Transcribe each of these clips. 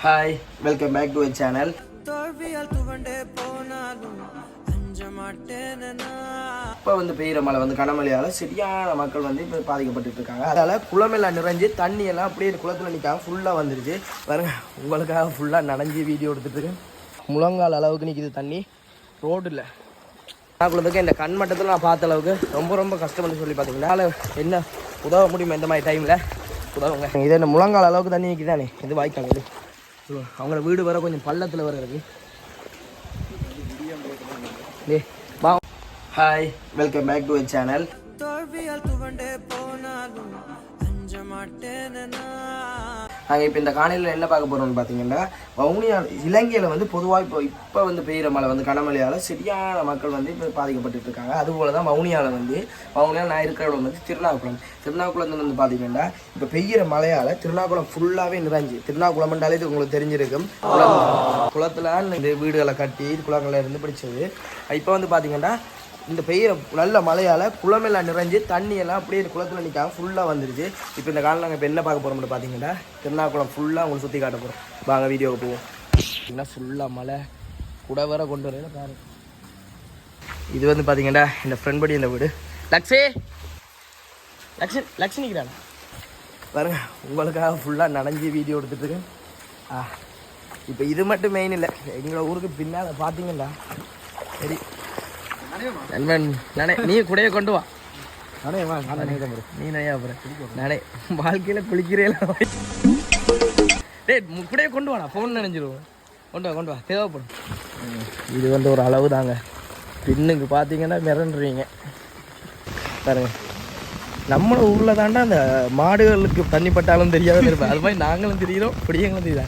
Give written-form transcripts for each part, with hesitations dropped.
Hi, welcome back to channel. இப்போ பெய்கிற மழை கனமழையால் சரியான மக்கள் இப்போ பாதிக்கப்பட்டு இருக்காங்க. அதனால் குளமெல்லாம் நிறைஞ்சு தண்ணியெல்லாம் அப்படியே குளத்தில் நிற்காம ஃபுல்லாக வந்துருச்சு. பாருங்க, உங்களுக்காக ஃபுல்லாக நனைஞ்சி வீடியோ எடுத்துகிட்டு முழங்கால் அளவுக்கு நிற்கிது தண்ணி ரோடில். குளத்துக்கு இந்த கண் மட்டத்தில் நான் பார்த்த அளவுக்கு ரொம்ப கஷ்டப்பட்டு சொல்லி பார்த்தீங்கன்னா என்ன உதவ முடியுமா இந்த மாதிரி டைமில் உதவுங்க. இதே இந்த முழங்கால் அளவுக்கு தண்ணி நிற்கிதானே, இது வாய்க்காங்க. இது அவங்கள வீடு வர கொஞ்சம் பள்ளத்தில் வர இருக்கு. Hi, welcome back to channel. நாங்கள் இப்போ இந்த காணொலியில் என்ன பார்க்க போகிறோம்னு பார்த்தீங்கன்னா, வவுனியா இலங்கையில் பொதுவாக இப்போ பெய்கிற மழை கனமழையால் சரியான மக்கள் இப்போ பாதிக்கப்பட்டு இருக்காங்க. அதுபோல் தான் வவுனியாவில் நான் இருக்கிற இடம் திருநாக்குளம் பார்த்தீங்கன்னா இப்போ பெய்கிற மழையால் திருநாக்குளம் ஃபுல்லாகவே நிறைஞ்சு. திருநாக்குளம்ன்றாலே இது உங்களுக்கு தெரிஞ்சிருக்கும். குளத்தில் இந்த வீடுகளை கட்டி குளங்களில் இருந்து பிடிச்சது. இப்போ பார்த்தீங்கன்னா இந்த பெய்கிற நல்ல மழையால் குளமெல்லாம் நிறைஞ்சு தண்ணியெல்லாம் அப்படியே குளத்தில் நிற்காம ஃபுல்லாக வந்துருச்சு. இப்போ இந்த காலம் நாங்கள் இப்போ என்ன பார்க்க போகிறோம்னு பார்த்தீங்கன்னா, திருநாக்குளம் ஃபுல்லாக உங்களுக்கு சுற்றி காட்ட போகிறோம். வாங்க வீடியோவுக்கு போவோம். என்ன ஃபுல்லாக மழை கூட வர கொண்டு வர பாருங்க. இது பார்த்தீங்கன்னா இந்த ஃப்ரெண்ட் படி இந்த வீடு லக்ஷ்மிக்கிறாங்க பாருங்க. உங்களுக்காக ஃபுல்லாக நனைஞ்சி வீடியோ எடுத்துகிட்டு இப்போ இது மட்டும் மெயின் இல்லை, எங்களோட ஊருக்கு பின்னால் பார்த்தீங்கன்னா சரி நண்பன் நானே நீ கூடயே கொண்டு வா. நீ நையா நானே வாழ்க்கையில் குளிக்கிறேன். கூடயே கொண்டு வாடா, ஃபோன் நினைஞ்சிருவோம். கொண்டு வா தேவைப்படும். இது ஒரு அளவு தாங்க. பின்னுக்கு பார்த்தீங்கன்னா மிரண்டுருவீங்க பாருங்க. நம்ம ஊரில் தாண்டா அந்த மாடுகளுக்கு தண்ணி பட்டாலும் தெரியாத இருப்பேன். அது மாதிரி நாங்களும் தெரியுறோம், பிடிங்களும் தெரியுதா.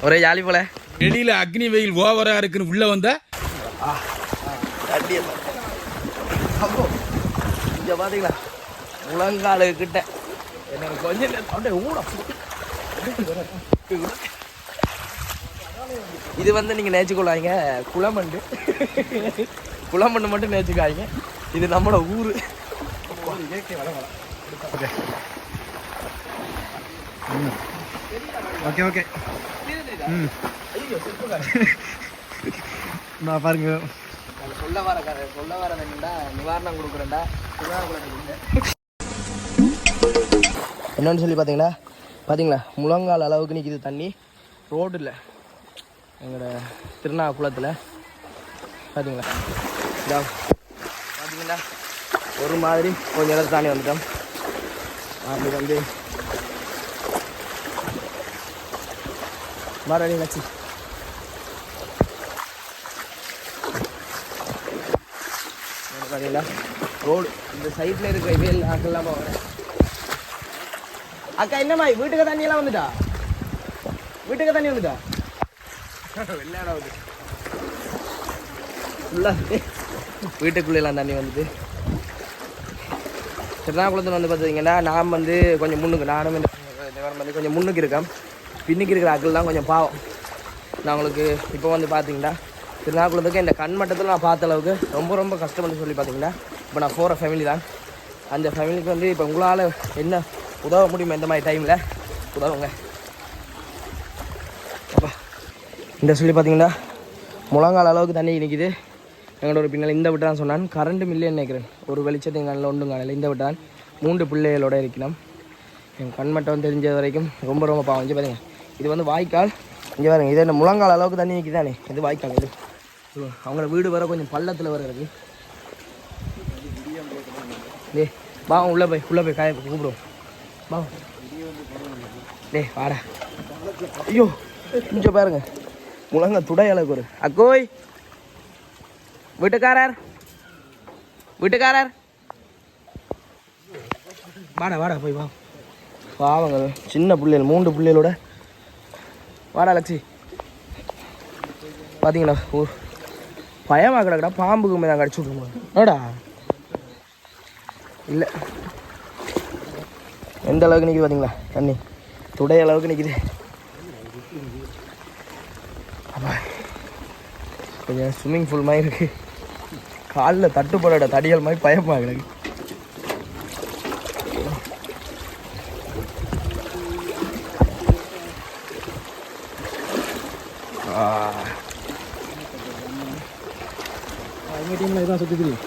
ஒரே ஜாலி போல. வெளியில் அக்னி வெயில் ஓவரா இருக்குன்னு உள்ள வந்தா இங்க பாத்தீங்களா முழங்காலு கிட்ட எனக்கு கொஞ்சம் ஊட. இது நீங்க நேச்சுக்கொள்ளாங்க குளமண்டு மட்டும் நேச்சுக்காங்க. இது நம்மளோட ஊரு. ஓகே ஓகே நான் பாருங்க சொல்ல வர நிவாரணம் கொடுக்குறேன்டா. என்னன்னு சொல்லி பார்த்தீங்களா முழங்கால் அளவுக்கு நிற்கிது தண்ணி ரோடில் எங்களோட திருநாக்குளத்தில். பார்த்தீங்களா ஒரு மாதிரி கொஞ்சம் நேரம் தாண்டி வந்துட்டோம். அப்படி மாறி லட்சி பார்த்தீங்களா ரோடு இந்த சைட்டில் இருக்கிற இது ஆக்கெல்லாம் போகிறேன். அக்கா என்னம்மா வீட்டுக்கு தண்ணியெல்லாம் வந்துட்டா வெள்ளாடா வந்து ஃபுல்லாக வீட்டுக்குள்ளெல்லாம் தண்ணி வந்துட்டு. திருநாக்குளத்தில் பார்த்தீங்கன்னா நான் கொஞ்சம் முன்னுக்கு நானும் கொஞ்சம் முன்னுக்கு இருக்கேன். பின்னுக்கு இருக்கிற ஆக்கெல்லாம் கொஞ்சம் பாவம். நான் உங்களுக்கு இப்போ பார்த்தீங்கன்னா திருநாக்குளத்துக்கு இந்த கண் மட்டத்தில் நான் பார்த்த அளவுக்கு ரொம்ப கஷ்டப்பட்டு சொல்லி பார்த்தீங்கன்னா இப்போ நான் போகிற ஃபேமிலி தான். அந்த ஃபேமிலிக்கு இப்போ உங்களால் என்ன உதவ முடியுமா இந்த மாதிரி டைமில் உதவுங்க. அப்பா இந்த சொல்லி பார்த்தீங்கன்னா முழங்கால் அளவுக்கு தண்ணி நிற்கிது. எங்களோட ஒரு பின்னால் இந்த விட்டு தான் சொன்னான். கரண்ட்டும் இல்லைன்னு நினைக்கிறேன். ஒரு வெளிச்சத்தை எங்கள் ஒன்றும் காலையில் இந்த விட்டு தான் 3 பிள்ளைகளோட இருக்கணும். என் கண்மட்டம் தெரிஞ்ச வரைக்கும் ரொம்ப பாவம். இங்கே பாருங்க, இது வாய்க்கால். இங்கே பாருங்க, இது என்ன முழங்கால் அளவுக்கு தண்ணி நிற்கிதானே, இது வாய்க்கால். இது அவங்கள வீடு வர கொஞ்சம் பள்ளத்தில் வர இருக்கு. உள்ள போய் காய கூப்பிடுவோம். வாடா. ஐயோ கொஞ்சம் பாருங்க, முழங்க துடை அளவுக்கு ஒரு அக்கோய் வீட்டுக்காரர் வாடா போய் வா. பாவங்க சின்ன பிள்ளைகள் 3 பிள்ளைகளோட. வாடா லட்சி. பார்த்தீங்களா பயமாக கிடக்குடா, பாம்புக்கு மேலே கடிச்சு விட்ருமா நோடா. இல்லை எந்த அளவுக்கு நிற்கிது பார்த்தீங்களா தண்ணி, துடை அளவுக்கு நிற்கிது. கொஞ்சம் ஸ்விம்மிங் பூல் மாதிரி இருக்குது. காலில் தட்டுப்பட தடிகள் மாதிரி பயமாக கிடக்கு. எங்கள் டீமில் இதான் சுற்றி தெரியும்.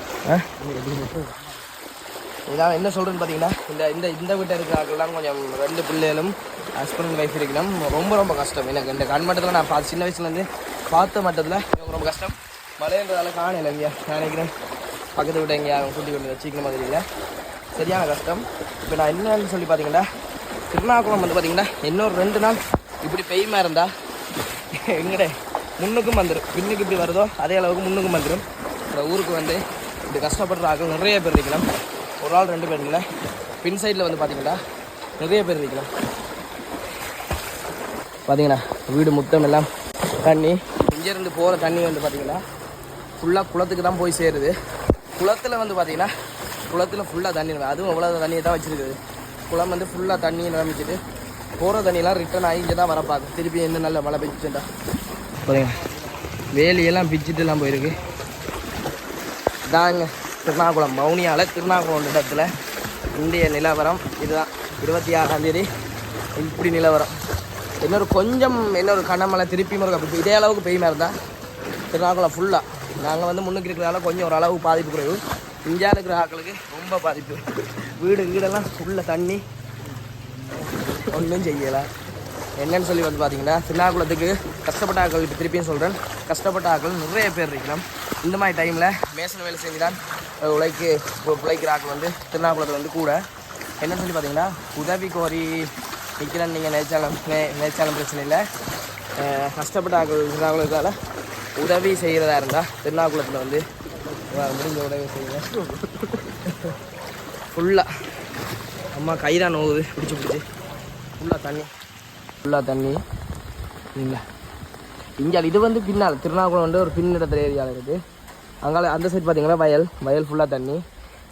இதான் என்ன சொல்கிறேன்னு பார்த்தீங்கன்னா இந்த வீட்டை இருக்கிற ஆட்கள்லாம் கொஞ்சம் 2 பிள்ளைகளும் ஹஸ்பண்ட் ஒய்ஃப் இருக்கணும். ரொம்ப கஷ்டம் எனக்கு இந்த கண்மட்டத்தில் நான் சின்ன வயசுலேருந்து பார்த்த மட்டத்தில் எனக்கு ரொம்ப கஷ்டம். மழைன்றதால காணல இங்கே நான் நினைக்கிறேன் பக்கத்து வீட்டை எங்கேயா கூட்டி கொண்டு வச்சுக்கிற மாதிரி இல்லை, சரியான கஷ்டம். இப்போ நான் என்னன்னு சொல்லி பார்த்தீங்கன்னா திருநாக்குளம் வந்து பார்த்தீங்கன்னா இன்னொரு 2 நாள் இப்படி பெய்யுமா இருந்தால் எங்கடே முன்னுக்கும் வந்துடும், பின்னுக்கு இப்படி வருதோ அதே அளவுக்கு முன்னுக்கும் வந்துடும். இந்த ஊருக்கு வந்து இப்படி கஷ்டப்படுற ஆட்கள் நிறைய பேர் இருக்கலாம். ஒரு ஆள் 2 பேர் இல்லை, பின் சைடில் வந்து பார்த்தீங்கன்னா நிறைய பேர் இருக்கலாம். பார்த்தீங்கன்னா வீடு முத்தம் எல்லாம் தண்ணி, இங்கேருந்து போகிற தண்ணி வந்து பார்த்தீங்கன்னா ஃபுல்லாக குளத்துக்கு தான் போய் சேருது. குளத்தில் வந்து பார்த்தீங்கன்னா குளத்தில் ஃபுல்லாக தண்ணி, அதுவும் அவ்வளோ தண்ணியை தான் வச்சுருக்குது. குளம் வந்து ஃபுல்லாக தண்ணியை நிரம்பிச்சிட்டு போகிற தண்ணியெல்லாம் ரிட்டர்ன் ஆகி இங்கே தான் வர பார்க்கும். திருப்பி எந்த நல்ல மழை பெஞ்சுட்டா பார்த்தீங்கன்னா வேலியெல்லாம் பிச்சுட்டுலாம் போயிருக்கு. இதாங்க திருநாக்குளம், வவுனியாவில் திருநாக்குளம் இடத்துல இந்திய நிலவரம் இதுதான். 26ஆம் தேதி இப்படி நிலவரம். இன்னொரு கனமழை திருப்பி முறை இதே அளவுக்கு பெய்யுமா இருந்தால் திருநாக்குளம் ஃபுல்லாக நாங்கள் வந்து முன்னுக்கு இருக்கிறதால கொஞ்சம் ஒரு அளவு பாதிப்பு குறைவு. இந்தியா இருக்கிற ஆட்களுக்கு ரொம்ப பாதிப்பு. வீடெல்லாம் ஃபுல்லாக தண்ணி, ஒன்றும் செய்யலை. என்னன்னு சொல்லி வந்து பார்த்தீங்கன்னா திருநாக்குளத்துக்கு கஷ்டப்பட்ட ஆட்கள், இப்போ திருப்பியும் சொல்கிறேன், கஷ்டப்பட்ட ஆட்கள் நிறைய பேர் இருக்கணும். இந்த மாதிரி டைமில் மேசன் வேலை செஞ்சு தான் பிழைக்கிற ஆட்கள் வந்து திருநாக்குளத்தில் வந்து கூட என்னன்னு சொல்லி பார்த்தீங்கன்னா உதவி கோரி நிற்கிறேன்னு நீங்கள் நினைச்சாலும் பிரச்சனை இல்லை. கஷ்டப்பட்ட ஆட்கள் திருநாக்குளத்தால் உதவி செய்கிறதா இருந்தால் திருநாக்குளத்தில் வந்து முடிஞ்ச உதவி செய்யுங்க. ஃபுல்லாக அம்மா கைதான் நோவுது பிடிச்சி ஃபுல்லாக தண்ணி இல்லை. இங்கே இது வந்து பின்னால் திருநாக்குளம் வந்து ஒரு பின்னிடத்துல ஏரியாவில் இருக்குது. அங்கால அந்த சைடு பார்த்தீங்கன்னா வயல் ஃபுல்லாக தண்ணி.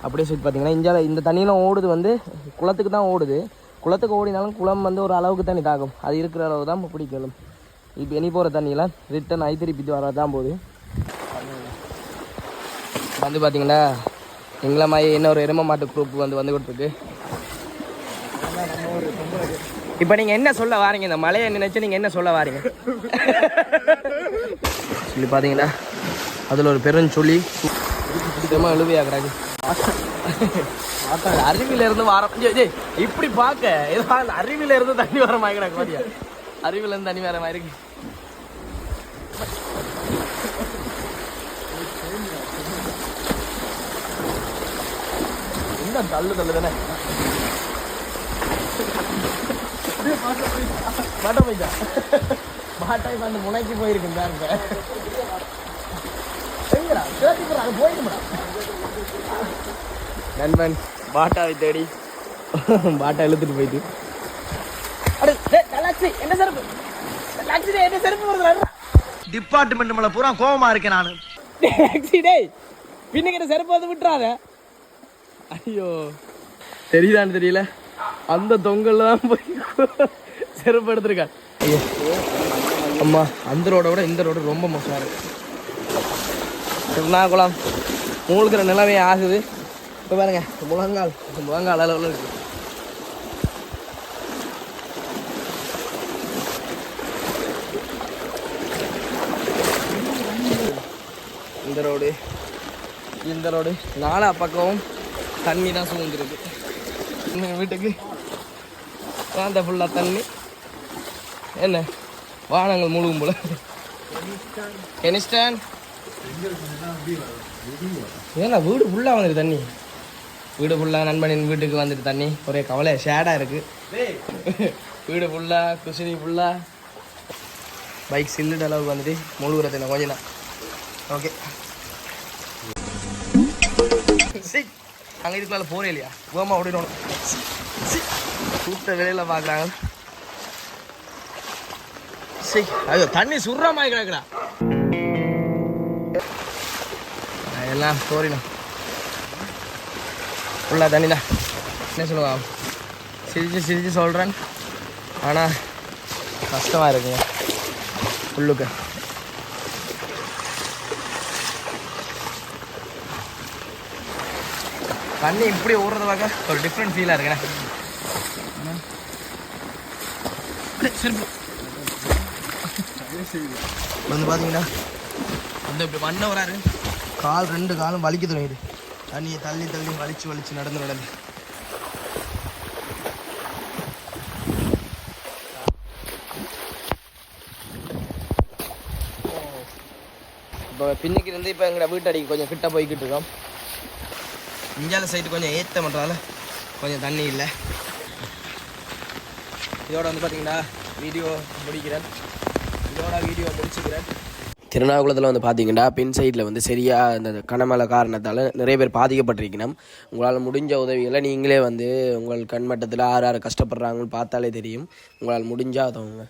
அப்படியே சைடு பார்த்தீங்கன்னா இந்தியாவில் இந்த தண்ணியெலாம் ஓடுது வந்து குளத்துக்கு தான் ஓடுது. குளத்துக்கு ஓடினாலும் குளம் வந்து ஒரு அளவுக்கு தண்ணி தாகும், அது இருக்கிற அளவு தான் பிடிக்கணும். இப்போ இனி போகிற தண்ணியெல்லாம் ரிட்டன் ஆகி திருப்பி வரதான் போகுது. வந்து பார்த்தீங்கன்னா எங்களை மாதிரி இன்னொரு எரும மாட்டு குரூப் வந்து கொடுத்துருக்கு. இப்போ நீங்கள் என்ன சொல்ல வாரீங்க? இந்த மழையை நினைச்சு நீங்கள் என்ன சொல்ல வாரீங்க சொல்லி பார்த்தீங்கன்னா அதில் ஒரு பெருஞ்சொல்லி எழுவையாக்குறாங்க. அருவியிலேருந்து வாரம் இப்படி பார்க்க ஏதோ அருவியிலேருந்து தண்ணி வர மாதிரி மாதிரியா? அருவியிலேருந்து தண்ணி வர மாதிரி இருக்கு. என்ன தள்ளு தானே மாட்டா போயிட்டா மாட்டாய் அந்த முனைக்கு போயிருக்கேன் பாருங்க. போயிடுமா நண்பன் பாட்டாவை தேடி பாட்டா இழுத்துட்டு போயிட்டு என்ன செருப்பு என்ன செருப்பு டிபார்ட்மெண்ட் மேல பூரா கோவமா இருக்கேன் நானு. பின்னுக்கிற செருப்பு வந்து விட்டுறாத. ஐயோ தெரியுதான்னு தெரியல, அந்த தொங்கல்ல தான் போய் செருப்பு எடுத்திருக்கான். ஐயோ அம்மா அந்த ரோட விட இந்த ரோடு ரொம்ப மோசமாக இருக்கு. திருநாக்குளம் மூழ்கிற நிலைமை ஆகுது. இப்போ பாருங்க முழங்கால் அளவில் இருக்கு. இந்த ரோடு நாலா பக்கமும் தண்ணி தான் சூழ்ந்துருக்கு. வீட்டுக்கு அந்த ஃபுல்லாக தண்ணி. என்ன வாகனங்கள் முழுகும் போல. கெனிஸ்டான் ஏன்னா வீடு ஃபுல்லாக வந்துட்டு தண்ணி, வீடு ஃபுல்லாக நண்பனின் வீட்டுக்கு வந்துட்டு தண்ணி. ஒரே கவலை ஷேடாக இருக்குது. வீடு ஃபுல்லாக குசினி ஃபுல்லாக பைக் சில்லுட அளவுக்கு வந்துட்டு முழுகுறது கொஞ்சம் தான். ஓகே சரி அங்கே இதுக்குள்ள போகிறே இல்லையா கோமா ஓடிடணும். கூப்பிட்ட வேலையில் பார்க்குறாங்க. சரி ஐயோ தண்ணி சுடுற மாதிரி கிடக்குறா. எல்லாம் சோறினா ஃபுல்லாக தண்ணி தான். என்ன சொல்லுவான் சிரிச்சு சொல்கிறேன், ஆனால் கஷ்டமாக இருக்குங்க உள்ளுக்கு. தண்ணி இப்படி ஓடுறது பார்க்க ஒரு டிஃப்ரெண்ட் ஃபீலாக இருக்குண்ணே. வந்து பார்த்தீங்கன்னா அந்த இப்படி மண்ணை வராரு கால் 2 காலும் வலிக்க தொடங்கிடு தண்ணியை தள்ளி தள்ளி வலிச்சு நடந்து இப்போ பின்னுக்கு இருந்து இப்போ எங்களோட வீட்டடிக்கு கொஞ்சம் கிட்ட போய்கிட்டு இருக்கோம். இஞ்சால சைடு கொஞ்சம் ஏற்ற பண்ணுறால கொஞ்சம் தண்ணி இல்லை. இதோட வந்து பார்த்தீங்கன்னா வீடியோ முடிச்சுக்கிறேன். திருநாகுளத்தில் வந்து பார்த்தீங்கன்னா பின் சைடில் வந்து சரியாக இந்த கனமழை காரணத்தால் நிறைய பேர் பாதிக்கப்பட்டிருக்கணும். உங்களால் முடிஞ்ச உதவிகளை நீங்களே வந்து உங்கள் கண்மட்டத்தில் யார் கஷ்டப்படுறாங்கன்னு பார்த்தாலே தெரியும். உங்களால் முடிஞ்சால் அதவங்க